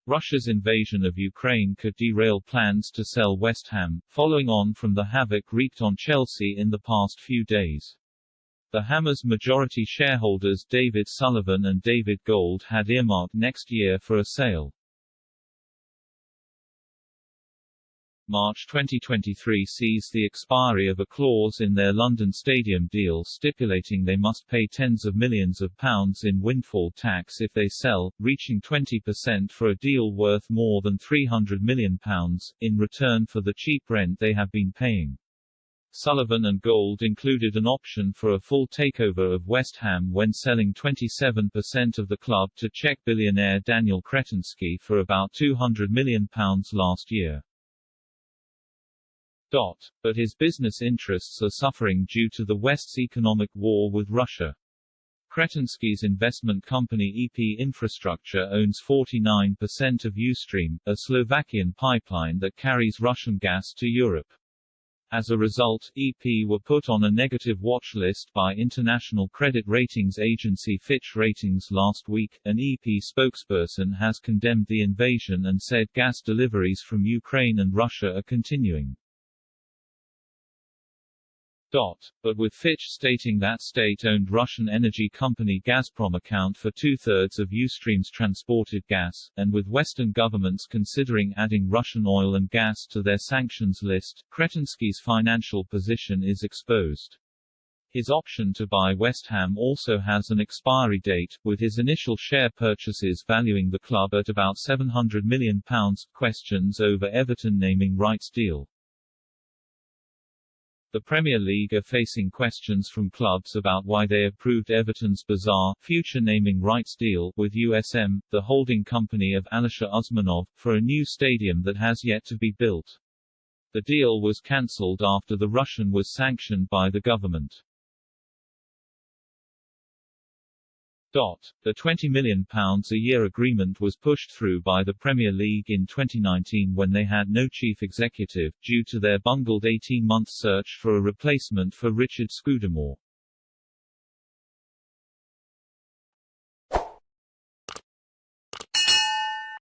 Russia's invasion of Ukraine could derail plans to sell West Ham, following on from the havoc wreaked on Chelsea in the past few days. The Hammers' majority shareholders David Sullivan and David Gold had earmarked next year for a sale. March 2023 sees the expiry of a clause in their London Stadium deal stipulating they must pay tens of millions of pounds in windfall tax if they sell, reaching 20% for a deal worth more than £300 million, in return for the cheap rent they have been paying. Sullivan and Gold included an option for a full takeover of West Ham when selling 27% of the club to Czech billionaire Daniel Kretinsky for about £200 million last year. But his business interests are suffering due to the West's economic war with Russia. Kretinsky's investment company EP Infrastructure owns 49% of Ustream, a Slovakian pipeline that carries Russian gas to Europe. As a result, EP were put on a negative watch list by international credit ratings agency Fitch Ratings last week. An EP spokesperson has condemned the invasion and said gas deliveries from Ukraine and Russia are continuing. But with Fitch stating that state-owned Russian energy company Gazprom account for two-thirds of Ustream's transported gas, and with Western governments considering adding Russian oil and gas to their sanctions list, Kretinsky's financial position is exposed. His option to buy West Ham also has an expiry date, with his initial share purchases valuing the club at about £700 million. Questions over Everton naming rights deal. The Premier League are facing questions from clubs about why they approved Everton's bizarre, future naming rights deal with USM, the holding company of Alisher Usmanov, for a new stadium that has yet to be built. The deal was cancelled after the Russian was sanctioned by the government. The £20 million a year agreement was pushed through by the Premier League in 2019 when they had no chief executive, due to their bungled 18-month search for a replacement for Richard Scudamore.